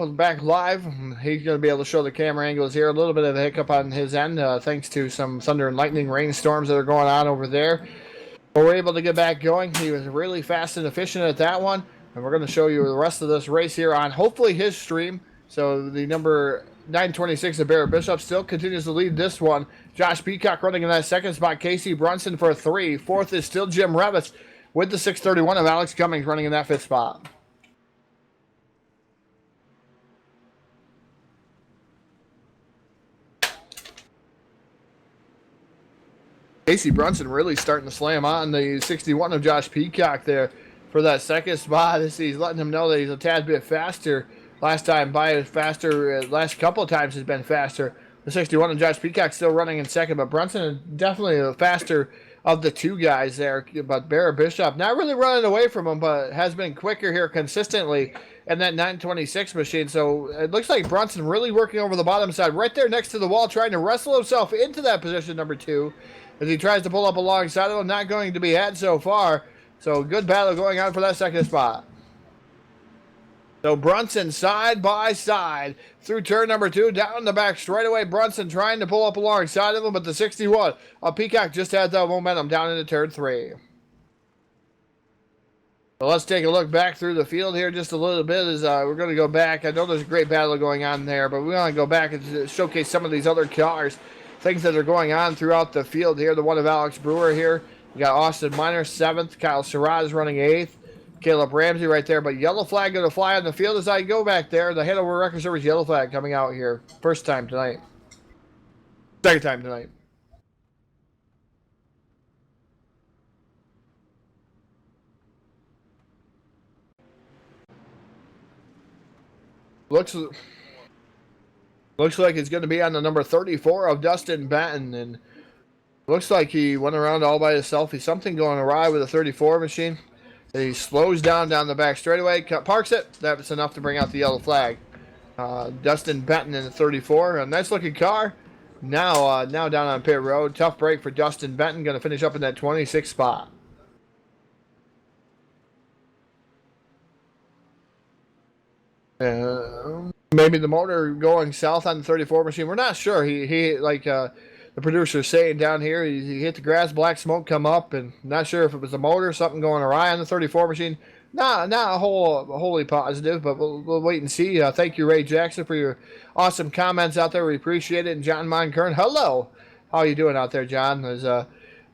Back live. He's going to be able to show the camera angles here. A little bit of a hiccup on his end, thanks to some thunder and lightning rainstorms that are going on over there. But we're able to get back going. He was really fast and efficient at that one. And we're going to show you the rest of this race here on hopefully his stream. So the number 926 of Barrett Bishop still continues to lead this one. Josh Peacock running in that second spot. Casey Brunson for 3. Fourth is still Jim Revis with the 631 of Alex Cummings running in that fifth spot. Casey Brunson really starting to slam on the 61 of Josh Peacock there for that second spot. He's letting him know that he's a tad bit faster. Last time by faster, last couple of times has been faster. The 61 of Josh Peacock still running in second, but Brunson is definitely the faster of the two guys there. But Barrett Bishop not really running away from him, but has been quicker here consistently in that 926 machine. So it looks like Brunson really working over the bottom side right there next to the wall, trying to wrestle himself into that position number 2. As he tries to pull up alongside of him, not going to be had so far. So good battle going on for that second spot. So Brunson side by side through turn number 2, down the back straightaway. Brunson trying to pull up alongside of him, but the 61 Peacock just had that momentum down into turn 3. So let's take a look back through the field here just a little bit as we're going to go back. I know there's a great battle going on there, but we want to go back and showcase some of these other cars. Things that are going on throughout the field here. The one of Alex Brewer here. We got Austin Miner 7th. Kyle Surratt is running 8th. Caleb Ramsey right there. But yellow flag going to fly on the field as I go back there. The Hanover Record Service yellow flag coming out here. First time tonight. Second time tonight. Looks like it's going to be on the number 34 of Dustin Benton. And looks like he went around all by himself. He's something going awry with a 34 machine. And he slows down the back straightaway, parks it. That's enough to bring out the yellow flag. Dustin Benton in the 34. A nice looking car. Now down on pit road. Tough break for Dustin Benton. Going to finish up in that 26th spot. Maybe the motor going south on the 34 machine. We're not sure. He like the producer's saying down here, he hit the grass, black smoke come up, and not sure if it was the motor, something going awry on the 34 machine. Not wholly positive, but we'll wait and see. Thank you, Ray Jackson, for your awesome comments out there. We appreciate it. And John Monkern, hello. How are you doing out there, John?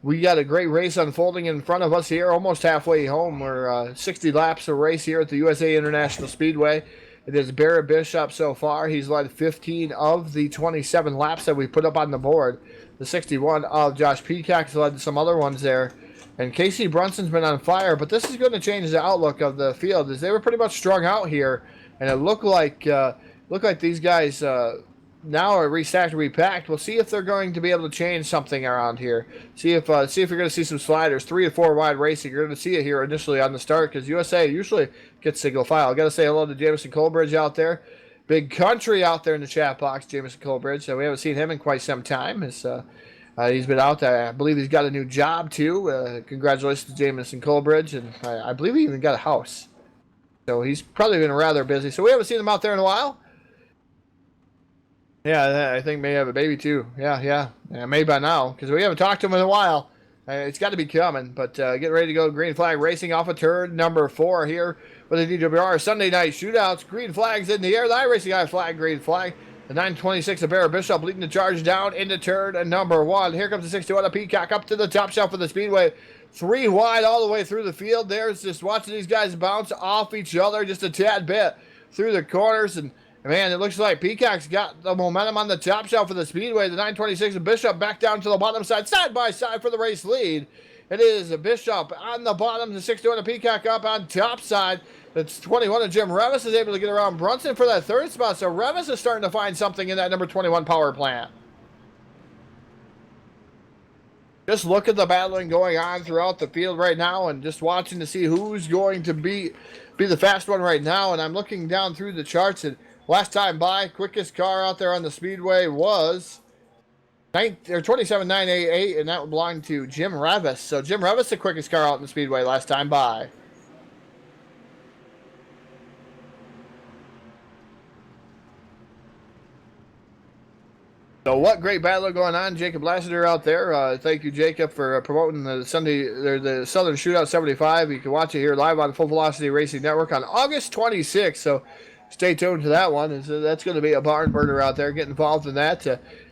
We got a great race unfolding in front of us here, almost halfway home. We're 60 laps of race here at the USA International Speedway. It is Barrett Bishop so far. He's led 15 of the 27 laps that we put up on the board. The 61 of Josh Peacock's led some other ones there. And Casey Brunson's been on fire, but this is going to change the outlook of the field as they were pretty much strung out here. And it looked like these guys now are restacked, repacked. We'll see if they're going to be able to change something around here. See if you're going to see some sliders, 3 to 4 wide racing. You're going to see it here initially on the start because USA usually gets single file. I got to say hello to Jameson Colbridge out there, Big Country out there in the chat box. Jameson Colbridge. We haven't seen him in quite some time. He's been out there. I believe he's got a new job too. Congratulations to Jameson Colbridge, and I believe he even got a house. So he's probably been rather busy. So we haven't seen him out there in a while. Yeah, I think may have a baby too. Yeah, maybe by now, because we haven't talked to him in a while. It's got to be coming, but getting ready to go. Green flag racing off of turn number 4 here with the DWR Sunday Night Shootouts. Green flags in the air. The iRacing I flag, green flag. The 926 of Barrett Bishop leading the charge down into turn number 1. Here comes the 61 of Peacock up to the top shelf of the Speedway. 3 wide all the way through the field. There's just watching these guys bounce off each other just a tad bit through the corners. And man, it looks like Peacock's got the momentum on the top shelf of the Speedway. The 926 of Bishop back down to the bottom side by side for the race lead. It is a Bishop on the bottom, the 61 of Peacock up on top side. It's 21 of Jim Revis is able to get around Brunson for that 3rd spot. So Revis is starting to find something in that number 21 power plant. Just look at the battling going on throughout the field right now and just watching to see who's going to be the fast one right now. And I'm looking down through the charts, and last time by, quickest car out there on the Speedway was 27.988, and that belonged to Jim Revis. So Jim Revis, the quickest car out in the Speedway last time by. So what great battle going on, Jacob Lassiter out there. Thank you, Jacob, for promoting the the Southern Shootout 75. You can watch it here live on Full Velocity Racing Network on August 26th. So stay tuned to that one. That's going to be a barn burner out there. Get involved in that.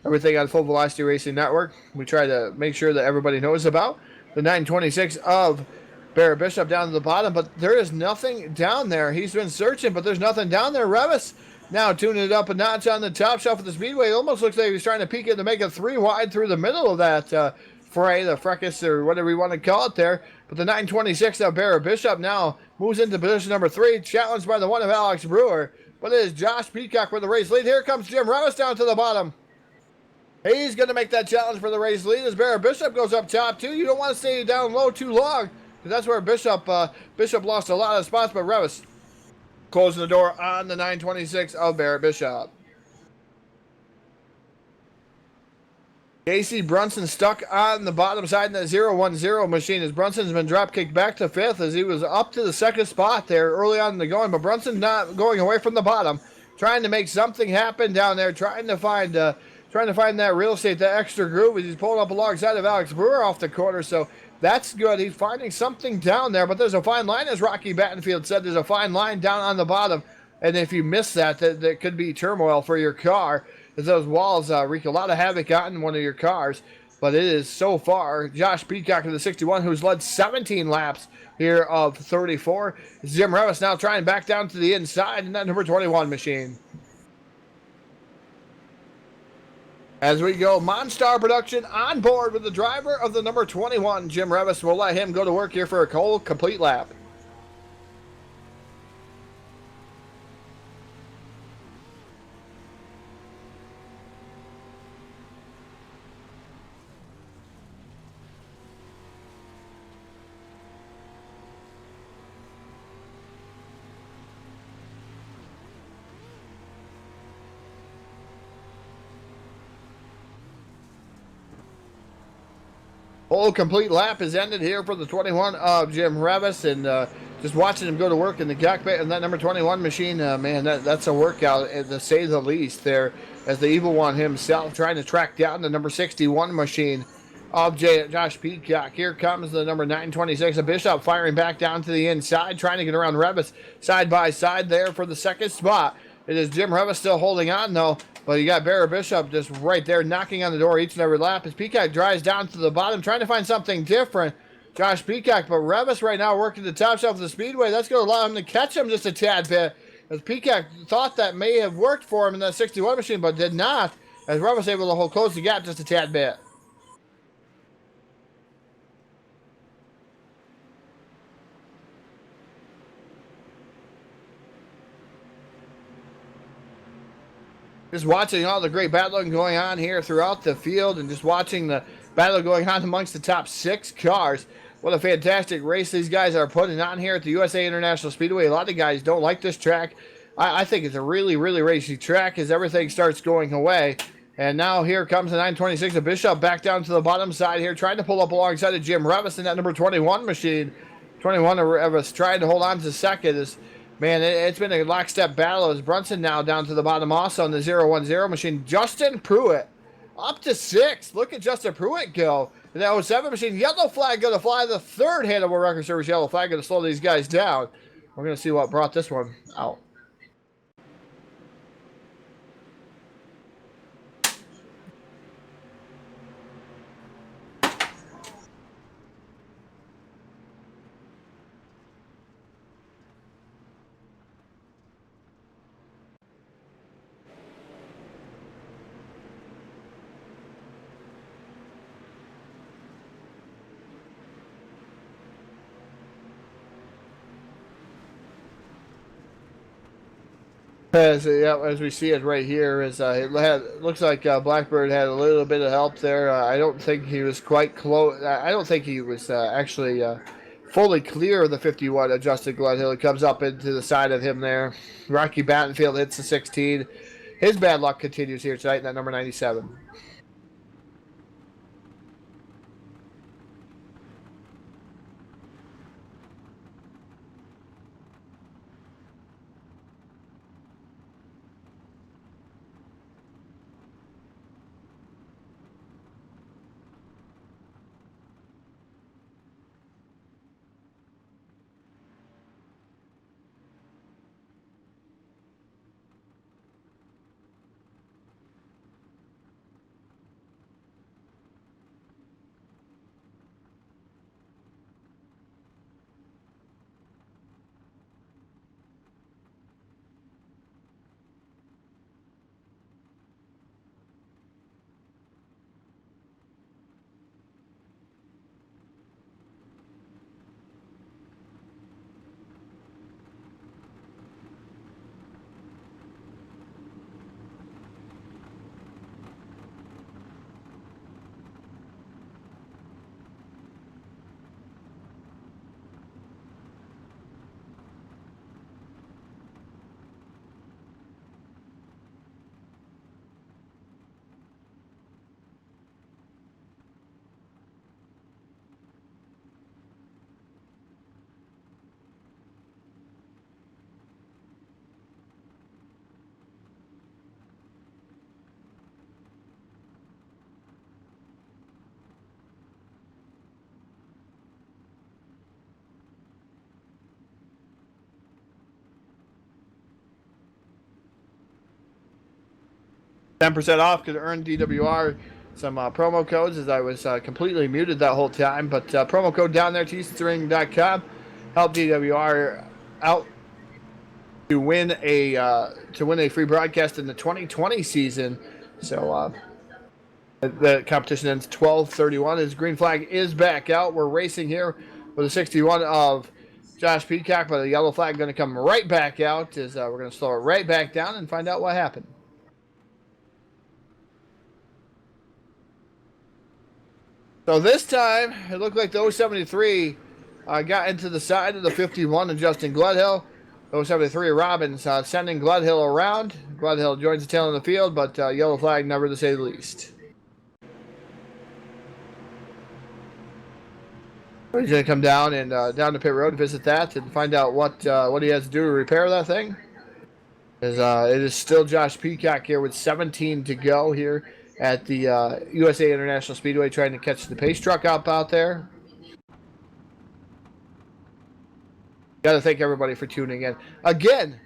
Everything on Full Velocity Racing Network. We try to make sure that everybody knows about the 926 of Barrett Bishop down to the bottom, but there is nothing down there. He's been searching, but there's nothing down there. Revis now tuning it up a notch on the top shelf of the Speedway. It almost looks like he's trying to peek it to make a 3 wide through the middle of that fray, the fracas, or whatever you want to call it there. But the 926 of Barrett Bishop now moves into position number 3, challenged by the one of Alex Brewer. But it is Josh Peacock with the race lead. Here comes Jim Revis down to the bottom. He's going to make that challenge for the race lead as Barrett Bishop goes up top, too. You don't want to stay down low too long, because that's where Bishop lost a lot of spots, but Revis closing the door on the 926 of Barrett Bishop. Casey Brunson stuck on the bottom side in that 010 machine as Brunson's been drop kicked back to 5th as he was up to the 2nd spot there early on in the going, but Brunson's not going away from the bottom, trying to make something happen down there, trying to find that real estate, that extra groove as he's pulling up alongside of Alex Brewer off the corner. So that's good. He's finding something down there, but there's a fine line, as Rocky Battenfield said. There's a fine line down on the bottom, and if you miss that could be turmoil for your car, as those walls wreak a lot of havoc on one of your cars. But it is so far Josh Peacock of the 61, who's led 17 laps here of 34. Jim Revis now trying back down to the inside in that number 21 machine. As we go, Monstar Production on board with the driver of the number 21, Jim Revis. We'll let him go to work here for a whole complete lap. Whole complete lap is ended here for the 21 of Jim Revis, and just watching him go to work in the cockpit in that number 21 machine, man, that's a workout, to say the least there, as the Evil One himself trying to track down the number 61 machine of Josh Peacock. Here comes the number 926 of Bishop firing back down to the inside, trying to get around Revis side by side there for the 2nd spot. It is Jim Revis still holding on, though. But you got Barrett Bishop just right there knocking on the door each and every lap as Peacock drives down to the bottom, trying to find something different. Josh Peacock, but Revis right now working the top shelf of the Speedway. That's going to allow him to catch him just a tad bit. As Peacock thought that may have worked for him in that 61 machine, but did not. As Revis able to close the gap just a tad bit. Just watching all the great battling going on here throughout the field, and just watching the battle going on amongst the top 6 cars. What a fantastic race these guys are putting on here at the USA International Speedway. A lot of guys don't like this track. I think it's a really, really racy track as everything starts going away. And now here comes the 926 of Bishop back down to the bottom side here, trying to pull up alongside of Jim Revis in that number 21 machine. 21 of Revis trying to hold on to second. Man, it's been a lockstep battle as Brunson now down to the bottom also in the 010 machine. Justin Pruitt up to 6th. Look at Justin Pruitt go. In that 07 machine, yellow flag going to fly. The 3rd Hannibal Record Service yellow flag going to slow these guys down. We're going to see what brought this one out. As we see it right here, looks like Blackbird had a little bit of help there. I don't think he was quite close. I don't think he was actually fully clear of the 51 adjusted Glenhill. It comes up into the side of him there. Rocky Battenfield hits the 16. His bad luck continues here tonight in that number 97. 10% off could earn DWR some promo codes, as I was completely muted that whole time. But promo code down there, tstring.com, help DWR out to win a free broadcast in the 2020 season. So the competition ends 12:31. His green flag is back out. We're racing here with a 61 of Josh Peacock, but the yellow flag going to come right back out. As we're going to slow it right back down and find out what happened. So this time, it looked like the 073 got into the side of the 51 of Justin Gledhill. 073 Robbins sending Gledhill around. Gledhill joins the tail in the field, but yellow flag never to say the least. He's going to come down and down to pit road, visit that, and find out what he has to do to repair that thing. It is still Josh Peacock here with 17 to go here at the USA International Speedway, trying to catch the pace truck up out there. Got to thank everybody for tuning in. Again,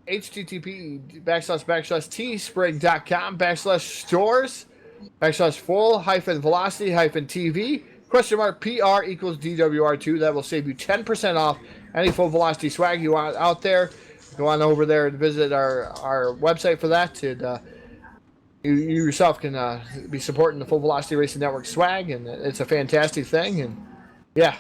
http://teespring.com/stores/full-velocity-tv !PR equals DWR2. That will save you 10% off any full velocity swag you want out there. Go on over there and visit our website for that. And you yourself can be supporting the Full Velocity Racing Network swag, and it's a fantastic thing. And yeah,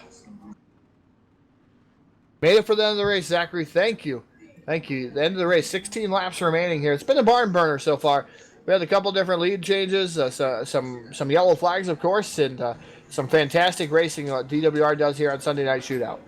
made it for the end of the race, Zachary. Thank you. Thank you. The end of the race, 16 laps remaining here. It's been a barn burner so far. We had a couple different lead changes, some yellow flags, of course, and some fantastic racing what DWR does here on Sunday Night Shootout.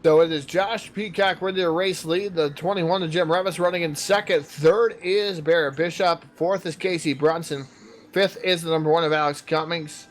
So it is Josh Peacock with the race lead. The 21 of Jim Revis running in second. Third is Barrett Bishop. Fourth is Casey Brunson. Fifth is the number 1 of Alex Cummings.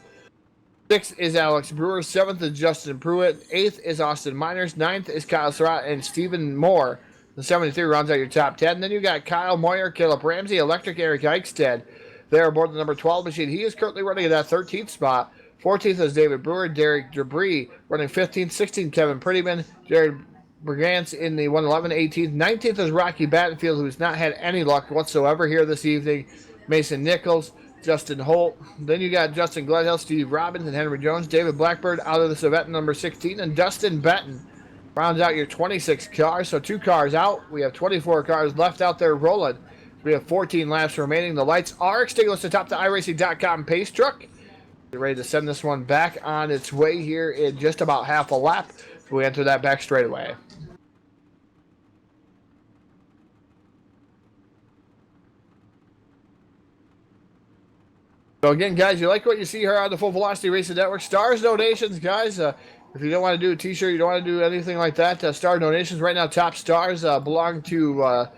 Sixth is Alex Brewer. Seventh is Justin Pruitt. Eighth is Austin Miners. Ninth is Kyle Surratt and Stephen Moore. The 73 rounds out your top 10. Then you got Kyle Moyer, Caleb Ramsey, Electric Eric Eichstead. They're aboard the number 12 machine. He is currently running in that 13th spot. 14th is David Brewer, Derek Debris running 15th, 16th Kevin Prettyman, Jared Brigance in the 111, 18th, 19th is Rocky Battenfield, who's not had any luck whatsoever here this evening, Mason Nichols, Justin Holt. Then you got Justin Gledhill, Steve Robbins, and Henry Jones, David Blackbird out of the Savette number 16, and Dustin Benton rounds out your 26 cars. So 2 cars out. We have 24 cars left out there rolling. We have 14 laps remaining. The lights are extinguished atop the iRacing.com pace truck. Get ready to send this one back on its way here in just about half a lap. We enter that back straightaway. So again, guys, you like what you see here on the Full Velocity Racing Network. Stars donations, guys. If you don't want to do a t-shirt, you don't want to do anything like that, star donations right now, top stars belong to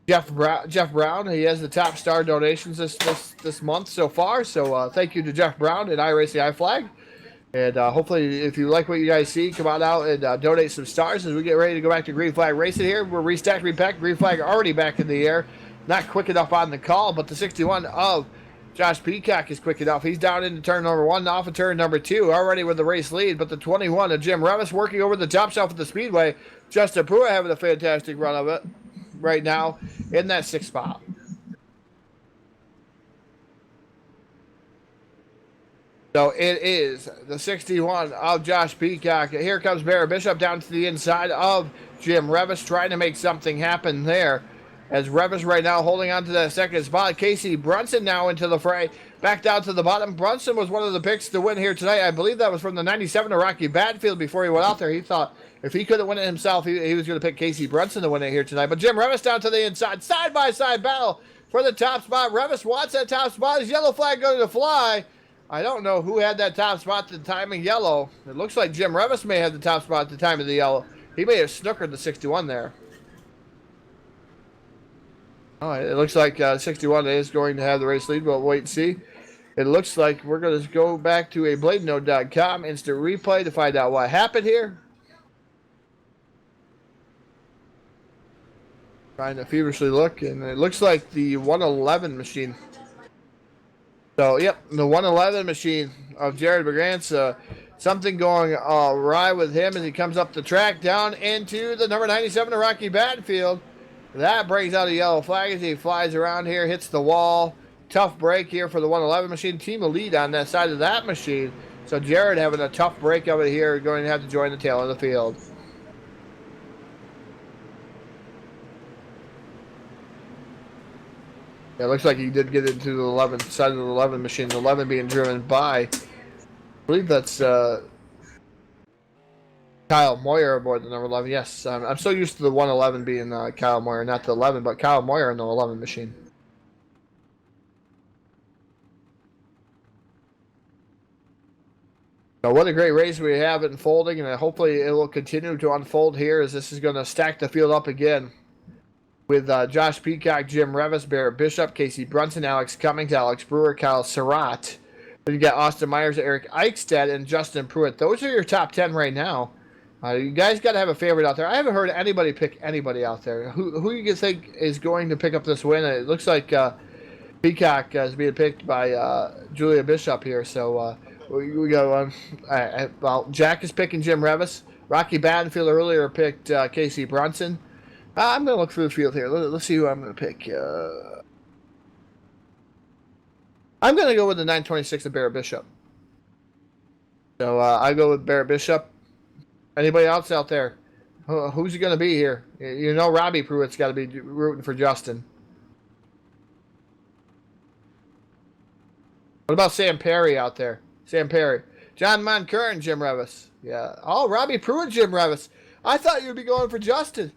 Jeff Brown. He has the top star donations this month so far. So thank you to Jeff Brown at iRacing iFlag. And hopefully, if you like what you guys see, come on out and donate some stars as we get ready to go back to green flag racing here. We're restacked, repacked. Green flag already back in the air. Not quick enough on the call, but the 61 of Josh Peacock is quick enough. He's down into turn number 1, off of turn number 2, already with the race lead. But the 21 of Jim Revis working over the top shelf of the speedway. Justin Pruitt having a fantastic run of it right now in that 6th spot. So it is the 61 of Josh Peacock. Here comes Barrett Bishop down to the inside of Jim Revis, trying to make something happen there. As Revis right now holding on to that 2nd spot. Casey Brunson now into the fray. Back down to the bottom. Brunson was one of the picks to win here tonight. I believe that was from the 97 of Rocky Battenfield before he went out there. He thought if he couldn't win it himself, he was going to pick Casey Brunson to win it here tonight. But Jim Revis down to the inside. Side-by-side battle for the top spot. Revis wants that top spot. His yellow flag going to fly. I don't know who had that top spot at the time of yellow. It looks like Jim Revis may have the top spot at the time of the yellow. He may have snookered the 61 there. Oh, it looks like 61 is going to have the race lead. We'll wait and see. It looks like we're going to go back to a BladeNote.com instant replay to find out what happened here. Trying to feverishly look, and it looks like the 111 machine. So, yep, the 111 machine of Jared Bergantz. Something going awry with him as he comes up the track down into the number 97 of Rocky Battenfield. That brings out a yellow flag as he flies around here, hits the wall. Tough break here for the 111 machine. Team of lead on that side of that machine. So Jared having a tough break of it here, going to have to join the tail of the field. Yeah, it looks like he did get into the 11 side of the 11 machine. The 11 being driven by, I believe that's Kyle Moyer aboard the number 11. Yes, I'm so used to the 111 being Kyle Moyer, not the 11, but Kyle Moyer in the 11 machine. So what a great race we have unfolding, and hopefully it will continue to unfold here as this is going to stack the field up again. With Josh Peacock, Jim Revis, Barrett Bishop, Casey Brunson, Alex Cummings, Alex Brewer, Kyle Surratt. Then you got Austin Myers, Eric Eichstead, and Justin Pruitt. Those are your top 10 right now. You guys got to have a favorite out there. I haven't heard anybody pick anybody out there. Who you think is going to pick up this win? It looks like Peacock is being picked by Julia Bishop here. So we got one. Well, Jack is picking Jim Revis. Rocky Battenfield earlier picked Casey Brunson. I'm going to look through the field here. Let's see who I'm going to pick. I'm going to go with the 926 of Barrett Bishop. So I go with Barrett Bishop. Anybody else out there? Who's he going to be here? You know Robbie Pruitt's got to be rooting for Justin. What about Sam Perry out there? Sam Perry. John Moncurn, Jim Revis. Yeah. Oh, Robbie Pruitt, Jim Revis. I thought you'd be going for Justin.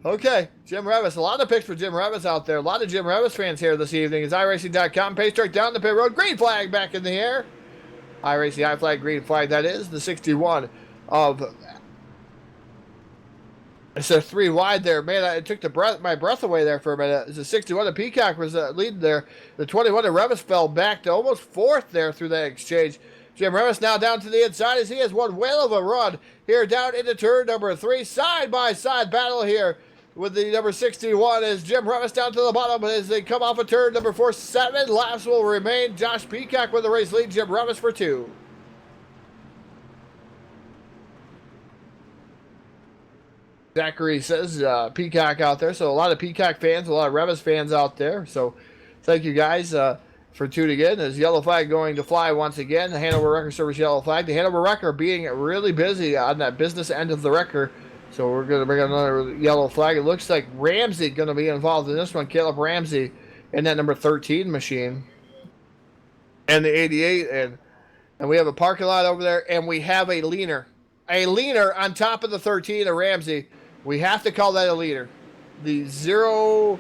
Okay, Jim Revis. A lot of picks for Jim Revis out there. A lot of Jim Revis fans here this evening. It's iRacing.com. Pace truck down the pit road. Green flag back in the air. iRacing high flag, green flag. That is the 61 of. It's a 3 wide there. Man, it took my breath away there for a minute. It's a 61 of Peacock was leading there. The 21 of Revis fell back to almost fourth there through that exchange. Jim Revis now down to the inside as he has one whale of a run here down into turn number 3. Side-by-side battle here with the number 61 as Jim Revis down to the bottom as they come off of turn number 4. 7 laps will remain. Josh Peacock with the race lead. Jim Revis for 2. Zachary says Peacock out there. So a lot of Peacock fans, a lot of Revis fans out there. So thank you guys for tuning in. There's yellow flag going to fly once again. The Hanover Wrecker Service yellow flag. The Hanover Wrecker being really busy on that business end of the wrecker. So we're going to bring another yellow flag. It looks like Ramsey going to be involved in this one. Caleb Ramsey in that number 13 machine. And the 88. And we have a parking lot over there. And we have a leaner. A leaner on top of the 13 of Ramsey. We have to call that a leader. The 0-0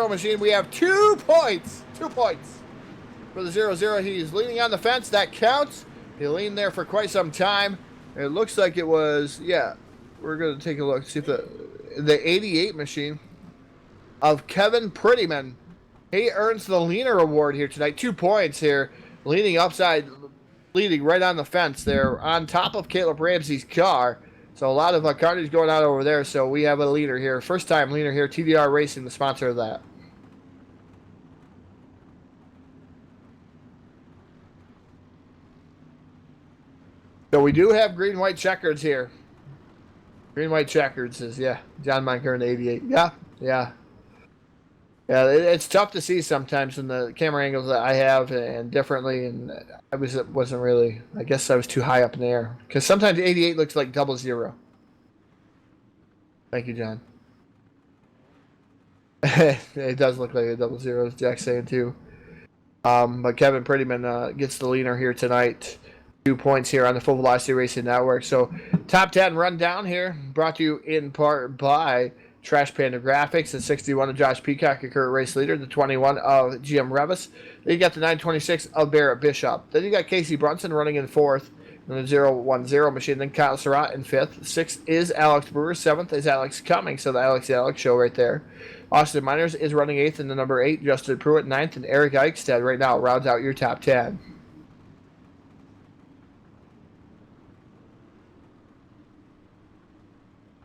machine. We have 2 points. 2 points for the 0-0. He's leaning on the fence. That counts. He leaned there for quite some time. It looks like it was, yeah. We're going to take a look. See if the 88 machine of Kevin Prettyman. He earns the leaner award here tonight. 2 points here. Leaning upside, leading right on the fence there on top of Caleb Ramsey's car. So a lot of carnage going on over there. So we have a leader here. First time leader here. TDR Racing, the sponsor of that. So we do have green-white checkers here. Green-white checkers says, yeah. John Moncur, 88. Yeah, yeah. Yeah, it's tough to see sometimes in the camera angles that I have and differently. And wasn't really, I guess I was too high up in the air. Because sometimes 88 looks like 00. Thank you, John. It does look like a 00, as Jack's saying too. But Kevin Prettyman gets the leaner here tonight. 2 points here on the Full Velocity Racing Network. So top 10 rundown here, brought to you in part by Trash Panda Graphics. The 61 of Josh Peacock, your current race leader. The 21 of Jim Revis. Then you got the 926 of Barrett Bishop. Then you got Casey Brunson running in 4th. And the 010 machine. Then Kyle Surratt in 5th. 6th is Alex Brewer. 7th is Alex Cummings. So the Alex show right there. Austin Myers is running 8th in the number 8. Justin Pruitt 9th. And Eric Eichstead right now rounds out your top 10.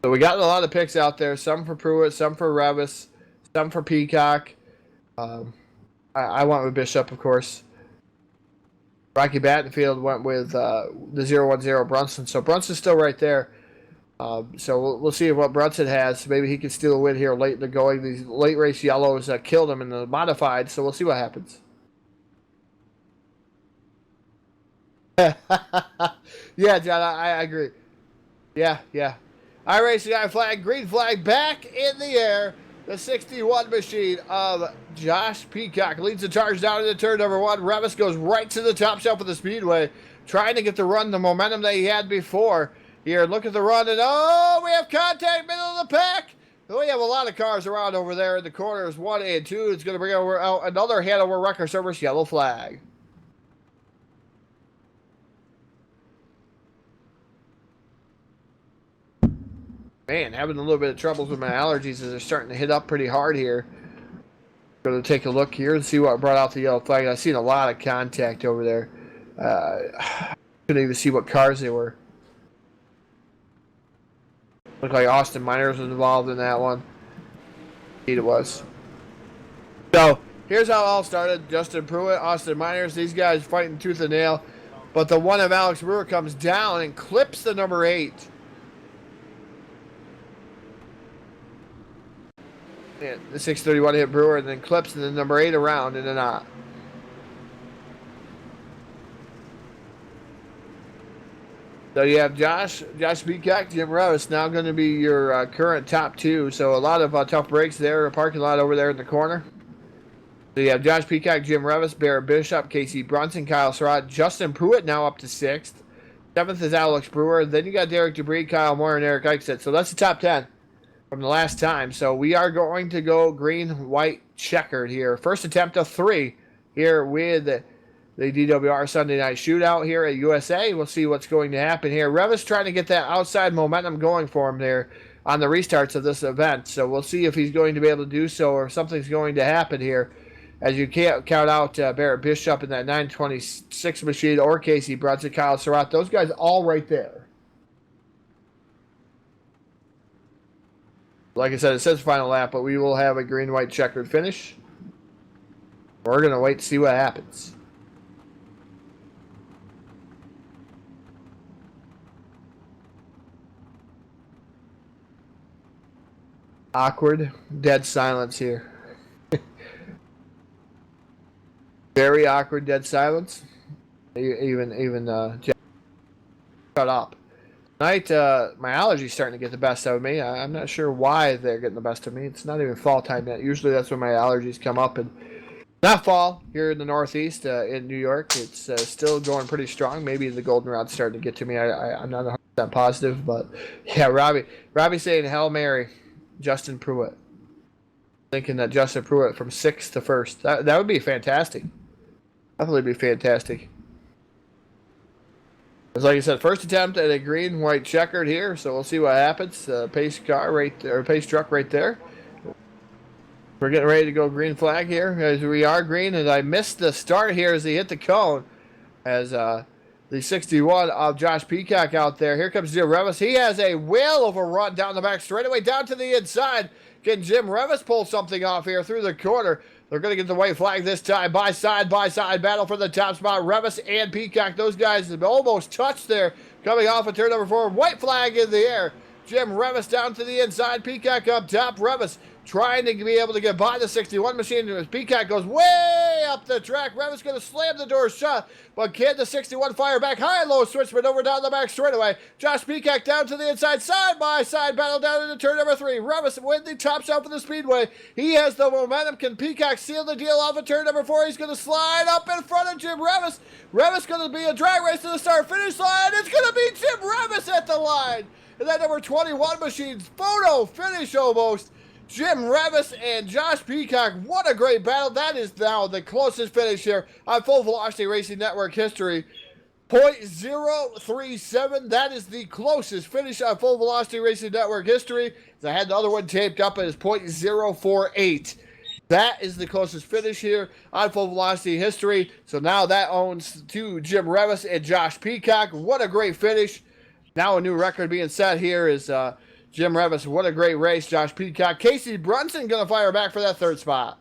So we got a lot of picks out there. Some for Pruitt, some for Revis, some for Peacock. I went with Bishop, of course. Rocky Battenfield went with the 010 Brunson. So Brunson's still right there. So we'll see what Brunson has. Maybe he can steal a win here late in the going. These late race yellows killed him in the modified. So we'll see what happens. Yeah, John, I agree. Yeah. iRacing guy flag, green flag back in the air. The 61 machine of Josh Peacock leads the charge down into turn number 1. Revis goes right to the top shelf of the speedway, trying to get the run, the momentum that he had before. Here, look at the run, and oh, we have contact, middle of the pack. We have a lot of cars around over there in the corners, 1 and 2. It's going to bring out another Hanover Wrecker Service yellow flag. Man, having a little bit of troubles with my allergies as they're starting to hit up pretty hard here. Going to take a look here and see what brought out the yellow flag. I've seen a lot of contact over there. Couldn't even see what cars they were. Looked like Austin Miners was involved in that one. Indeed it was. So, here's how it all started. Justin Pruitt, Austin Miners, these guys fighting tooth and nail. But the one of Alex Brewer comes down and clips the number 8. Yeah, the 631 hit Brewer and then clips the number 8 around in a knot. So you have Josh Peacock, Jim Revis now going to be your current top 2. So a lot of tough breaks there. A parking lot over there in the corner. So you have Josh Peacock, Jim Revis, Barrett Bishop, Casey Brunson, Kyle Surratt, Justin Pruitt now up to 6th. 7th is Alex Brewer. Then you got Derek Debris, Kyle Moore, and Eric Eichstedt. So that's the top 10 from the last time. So we are going to go green, white, checkered here. First attempt of 3 here with the DWR Sunday Night Shootout here at USA. We'll see what's going to happen here. Revis trying to get that outside momentum going for him there on the restarts of this event. So we'll see if he's going to be able to do so or something's going to happen here. As you can't count out Barrett Bishop in that 926 machine or Casey Brunson, Kyle Surratt. Those guys all right there. Like I said, it says final lap, but we will have a green-white checkered finish. We're going to wait to see what happens. Awkward, dead silence here. Very awkward, dead silence. Even shut up. Tonight, my allergies starting to get the best of me. I'm not sure why they're getting the best of me. It's not even fall time yet. Usually that's when my allergies come up. And not fall here in the Northeast in New York. It's still going pretty strong. Maybe the goldenrod's starting to get to me. I'm not 100% positive. But, yeah, Robbie saying Hail Mary, Justin Pruitt. Thinking that Justin Pruitt from 6th to 1st. That would be fantastic. Definitely be fantastic. As like I said, first attempt at a green, white checkered here, so we'll see what happens. Pace car right there, pace truck right there. We're getting ready to go green flag here as we are green, and I missed the start here as he hit the cone. As the 61 of Josh Peacock out there. Here comes Jim Revis. He has a whale of a run down the back straightaway, down to the inside. Can Jim Revis pull something off here through the corner? They're going to get the white flag this time. By side battle for the top spot. Revis and Peacock. Those guys have almost touched there. Coming off of turn number 4. White flag in the air. Jim Revis down to the inside. Peacock up top. Revis trying to be able to get by the 61 machine. As Peacock goes way up the track. Revis going to slam the door shut. But can the 61 fire back? High-low switchman over down the back straightaway. Josh Peacock down to the inside. Side-by-side battle down into turn number 3. Revis with the top shelf of the speedway. He has the momentum. Can Peacock seal the deal off of turn number 4? He's going to slide up in front of Jim Revis. Revis going to be a drag race to the start-finish line. It's going to be Jim Revis at the line. And that number 21 machine's photo finish almost. Jim Revis and Josh Peacock, what a great battle. That is now the closest finish here on Full Velocity Racing Network history. 0.037, that is the closest finish on Full Velocity Racing Network history. I had the other one taped up as 0.048. That is the closest finish here on Full Velocity history. So now that owns to Jim Revis and Josh Peacock. What a great finish. Now a new record being set here is Jim Revis, what a great race. Josh Peacock. Casey Brunson going to fire back for that third spot.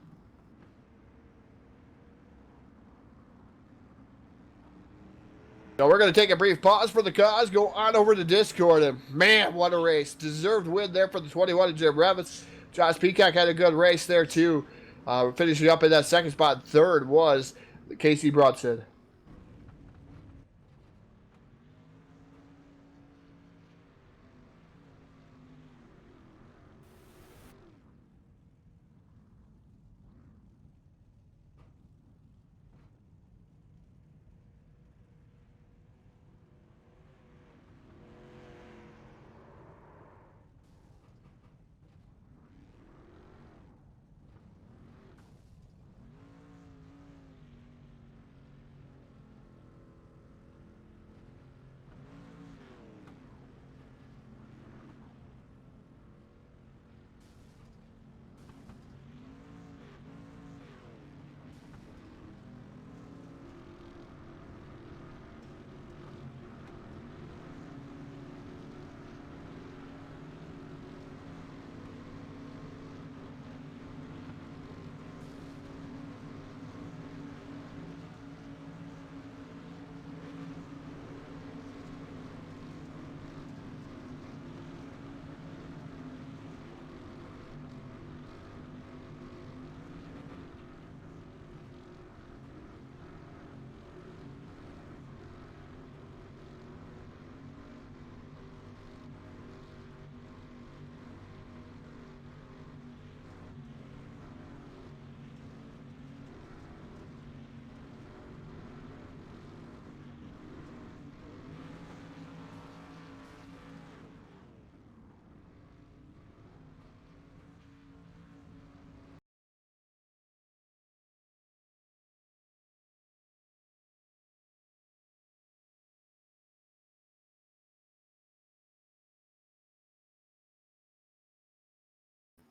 So we're going to take a brief pause for the cause, go on over to Discord, and man, what a race. Deserved win there for the 21 of Jim Revis. Josh Peacock had a good race there, too. Finishing up in that second spot. Third was Casey Brunson.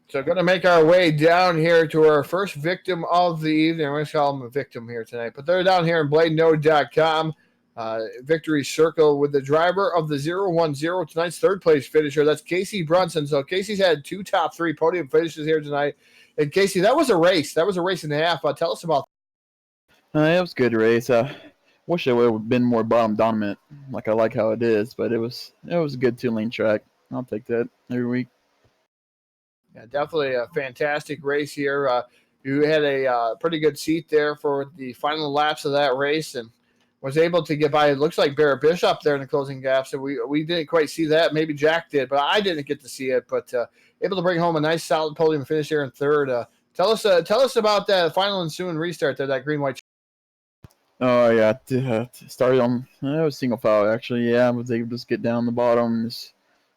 So going to make our way down here to our first victim of the evening. I'm going to call him a victim here tonight. But they're down here in BladeNode.com. Victory Circle with the driver of the 010, tonight's third place finisher. That's Casey Brunson. So Casey's had two top three podium finishes here tonight. And Casey, that was a race. That was a race and a half. Tell us about It was a good race. Wish it would have been more bottom dominant, like I like how it is, but it was a good 2-lane track. I'll take that every week. Yeah, definitely a fantastic race here. You had a pretty good seat there for the final laps of that race and was able to get by, it looks like Barrett Bishop there in the closing gap. So we didn't quite see that. Maybe Jack did, but I didn't get to see it. But able to bring home a nice solid podium finish here in third. Tell us about that final ensuing restart there, that green-white. Oh, yeah. Started on, it was single file, actually. Yeah, I was able to just get down the bottom and just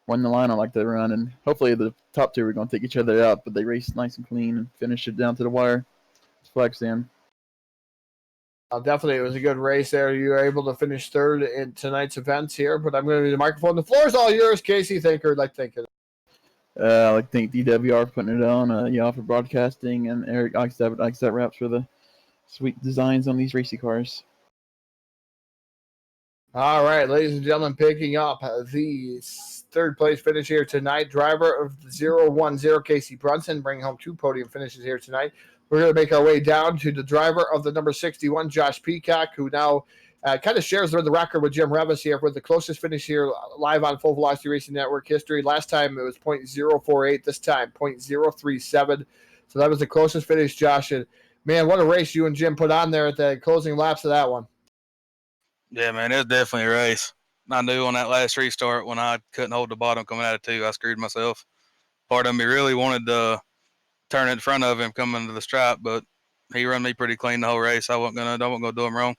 run the line I like to run. And hopefully the top two were going to take each other out, but they raced nice and clean and finished it down to the wire. It's flag stand. Definitely, it was a good race there. You were able to finish third in tonight's events here, but I'm going to need the microphone. The floor is all yours, Casey. Thank you. I'd like to thank you. I like to thank DWR for putting it on, y'all for broadcasting, and Eric Oxtat Wraps for the sweet designs on these racing cars. All right, ladies and gentlemen, picking up the third place finish here tonight. Driver of the 010, Casey Brunson, bringing home two podium finishes here tonight. We're going to make our way down to the driver of the number 61, Josh Peacock, who now kind of shares the record with Jim Revis here for the closest finish here live on Full Velocity Racing Network history. Last time it was .048, this time .037. So that was the closest finish, Josh. And man, what a race you and Jim put on there at the closing laps of that one. Yeah, man, it was definitely a race. I knew on that last restart when I couldn't hold the bottom coming out of two, I screwed myself. Part of me really wanted to turn in front of him coming to the stripe, but he run me pretty clean the whole race. I wasn't gonna do him wrong.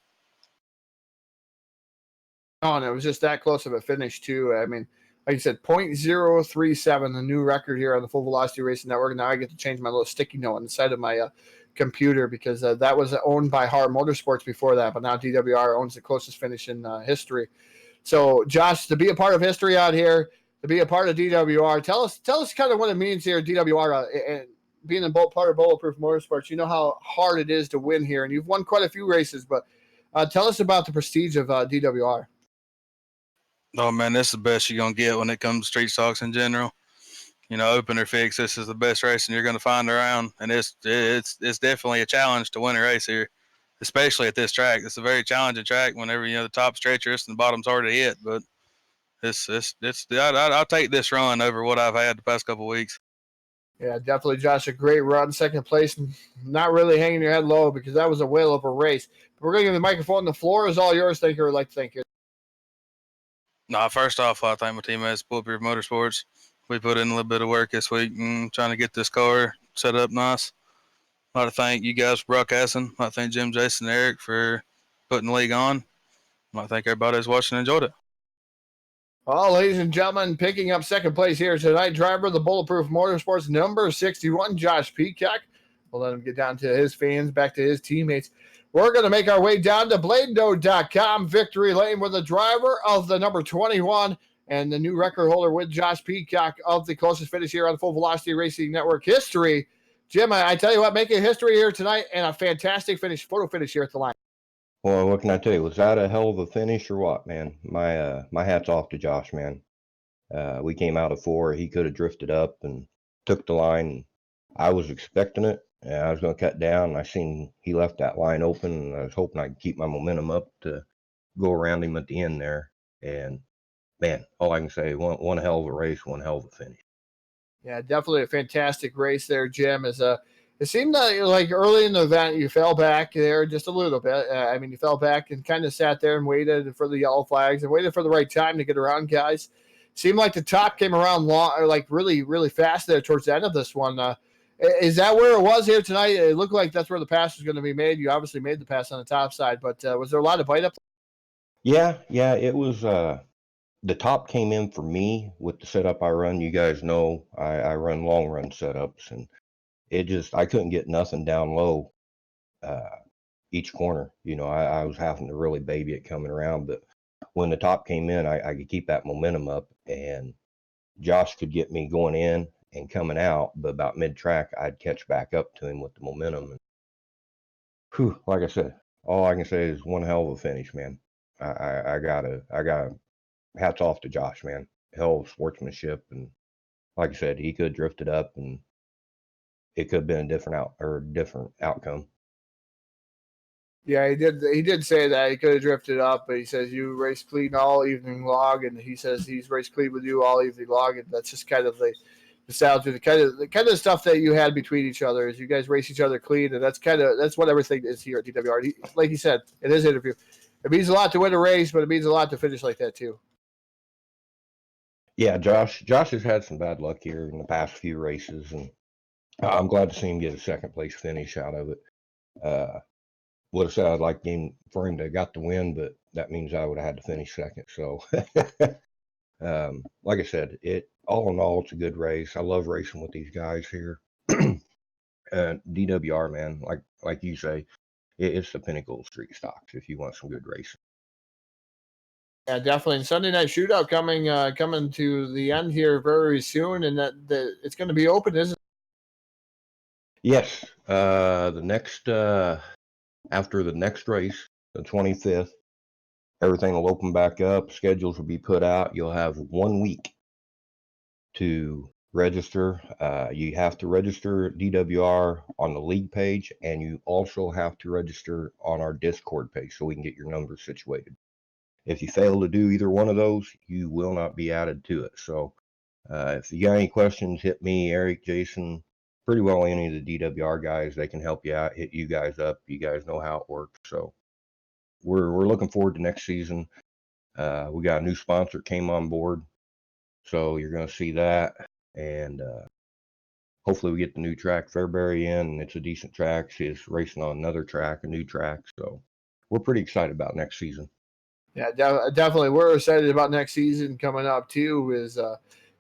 Oh, and it was just that close of a finish too. I mean, like you said, .037, the new record here on the Full Velocity Racing Network. Now I get to change my little sticky note on the side of my computer because that was owned by Hart Motorsports before that, but now DWR owns the closest finish in history. So, Josh, to be a part of history out here, to be a part of DWR, tell us kind of what it means here at DWR and being a part of Bulletproof Motorsports. You know how hard it is to win here, and you've won quite a few races, but tell us about the prestige of DWR. Oh man, this is the best you're gonna get when it comes to street stocks in general. open or fix. This is the best racing you're going to find around, and it's definitely a challenge to win a race here, especially at this track. It's a very challenging track. Whenever the top's treacherous and the bottom's hard to hit, but I'll take this run over what I've had the past couple of weeks. Yeah, definitely, Josh. A great run, second place, and not really hanging your head low because that was a whale of a race. But we're going to give the microphone. The floor is all yours. Thank you. I'd like to thank you. No, first off, I thank my teammates, Bulletproof Motorsports. We put in a little bit of work this week and trying to get this car set up nice. I'd like to thank you guys for broadcasting. I'd like to thank Jim, Jason, and Eric for putting the league on. I'd like to thank everybody who's watching and enjoyed it. Well, ladies and gentlemen, picking up second place here tonight, driver of the Bulletproof Motorsports, number 61, Josh Peacock. We'll let him get down to his fans, back to his teammates. We're going to make our way down to Bladeno.com, victory lane, with the driver of the number 21 and the new record holder with Josh Peacock of the closest finish here on Full Velocity Racing Network history. Jim, I tell you what, making history here tonight and a fantastic photo finish here at the line. Well, what can I tell you? Was that a hell of a finish or what, man? My hat's off to Josh, man. We came out of 4. He could have drifted up and took the line. I was expecting it, and I was going to cut down. I seen he left that line open, and I was hoping I could keep my momentum up to go around him at the end there. And, man, all I can say, one hell of a race, one hell of a finish. Yeah, definitely a fantastic race there, Jim. It seemed like early in the event you fell back there just a little bit. You fell back and kind of sat there and waited for the yellow flags and waited for the right time to get around guys. Seemed like the top came around really, really fast there towards the end of this one. Is that where it was here tonight? It looked like that's where the pass was going to be made. You obviously made the pass on the top side, but was there a lot of bite up? Yeah, it was. The top came in for me with the setup I run. You guys know I run long run setups, and I couldn't get nothing down low each corner. I was having to really baby it coming around, but when the top came in, I could keep that momentum up, and Josh could get me going in and coming out, but about mid-track, I'd catch back up to him with the momentum. And whew, like I said, all I can say is one hell of a finish, man. I gotta hats off to Josh, man. Hell of sportsmanship, and like I said, he could have drifted up, and it could have been a different outcome. Yeah, he did say that he could have drifted up, but he says you raced clean all evening long, and he says he's raced clean with you all evening long, and that's just kind of the sound to the kind of stuff that you had between each other is you guys race each other clean, and that's what everything is here at DWR. Like he said in his interview, it means a lot to win a race, but it means a lot to finish like that too. Yeah, Josh has had some bad luck here in the past few races, and I'm glad to see him get a second place finish out of it. Would have said I'd like for him to have got the win, but that means I would have had to finish second. So, like I said, all in all, it's a good race. I love racing with these guys here. DWR, man, like you say, it's the pinnacle of street stocks if you want some good racing. Yeah, definitely. And Sunday Night Shootout coming to the end here very soon, and that it's going to be open, isn't it? Yes, the next after the next race, the 25th, everything will open back up. Schedules will be put out. You'll have 1 week to register. You have to register DWR on the league page, and you also have to register on our Discord page so we can get your numbers situated. If you fail to do either one of those, you will not be added to it. So if you got any questions, hit me, Eric, Jason, pretty well any of the DWR guys. They can help you out, hit you guys up. You guys know how it works. So we're looking forward to next season. We got a new sponsor came on board, so you're going to see that. And hopefully we get the new track Fairbury in, and it's a decent track. She's racing on another track, a new track. So we're pretty excited about next season. Yeah, definitely. We're excited about next season coming up too. Is going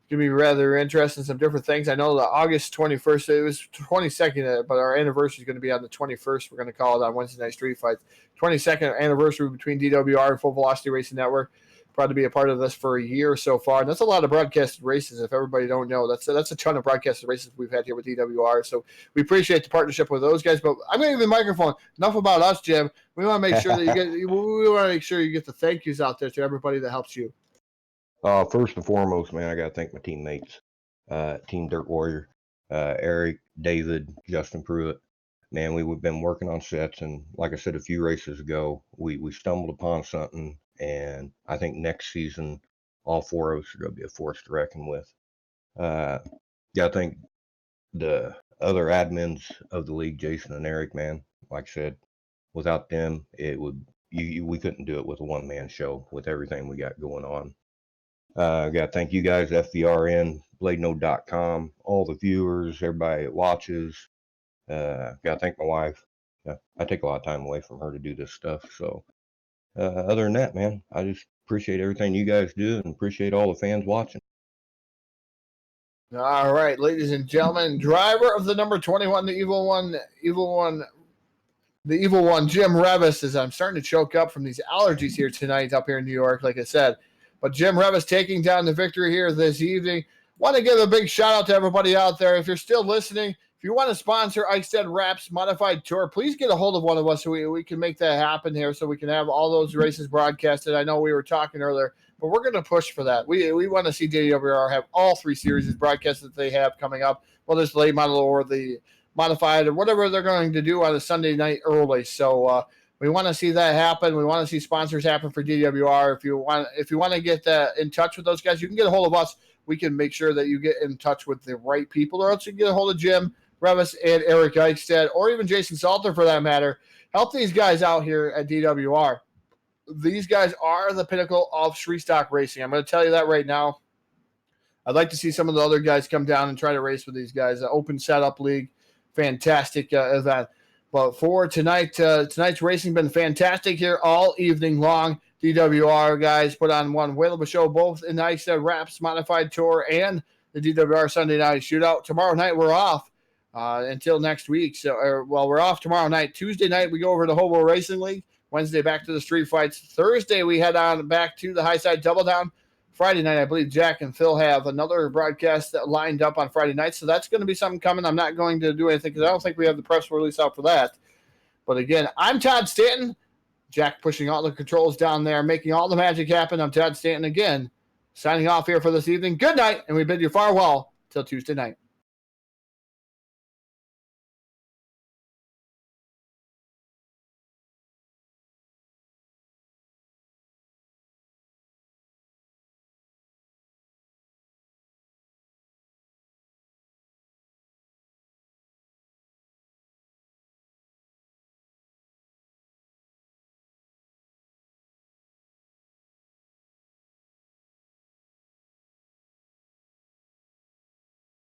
to be rather interesting. Some different things. I know the August 21st. It was 22nd, but our anniversary is going to be on the 21st. We're going to call it on Wednesday Night Street Fights. 22nd anniversary between DWR and Full Velocity Racing Network. Proud to be a part of this for a year so far, and that's a lot of broadcasted races. If everybody don't know, that's a ton of broadcasted races we've had here with DWR. So we appreciate the partnership with those guys. But I'm going to give the microphone. Enough about us, Jim. We want to make sure that we want to make sure you get the thank yous out there to everybody that helps you. First and foremost, man, I got to thank my teammates. Team Dirt Warrior, Eric, David, Justin Pruitt. Man, we've been working on sets, and like I said a few races ago, we stumbled upon something, and I think next season all 4 of us are going to be a force to reckon with. I think the other admins of the league, Jason and Eric, man, like I said, without them, we couldn't do it with a one-man show with everything we got going on. Got to thank you guys, FVRN, BladeNode.com, all the viewers, everybody that watches. Got to thank my wife. I take a lot of time away from her to do this stuff. So other than that, man, I just appreciate everything you guys do and appreciate all the fans watching. All right, ladies and gentlemen, driver of the number 21, the evil one, Jim Revis, as I'm starting to choke up from these allergies here tonight up here in New York, like I said. But Jim Revis taking down the victory here this evening. Want to give a big shout out to everybody out there. If you're still listening, if you want to sponsor Eichstätt Wraps Modified Tour, please get a hold of one of us so we can make that happen here so we can have all those races broadcasted. I know we were talking earlier, but we're going to push for that. We want to see DWR have all 3 series broadcasted that they have coming up, whether it's the late model or the modified or whatever they're going to do on a Sunday night early. So we want to see that happen. We want to see sponsors happen for DWR. If you want to get in touch with those guys, you can get a hold of us. We can make sure that you get in touch with the right people, or else you can get a hold of Jim Revis and Eric Eichstätt, or even Jason Salter for that matter. Help these guys out here at DWR. These guys are the pinnacle of street stock racing. I'm going to tell you that right now. I'd like to see some of the other guys come down and try to race with these guys. Open Setup League, fantastic event. But for tonight's racing been fantastic here all evening long. DWR guys put on one whale of a show, both in the Eichstätt Wraps Modified Tour and the DWR Sunday Night Shootout. Tomorrow night we're off until next week. We're off tomorrow night. Tuesday night we go over to Hobo Racing League. Wednesday back to the street fights. Thursday we head on back to the High Side Double Down. Friday night, I believe Jack and Phil have another broadcast that lined up on Friday night, so that's going to be something coming. I'm not going to do anything because I don't think we have the press release out for that. But again, I'm Todd Stanton. Jack pushing all the controls down there, making all the magic happen. I'm Todd Stanton again, signing off here for this evening. Good night, and we bid you farewell till Tuesday night.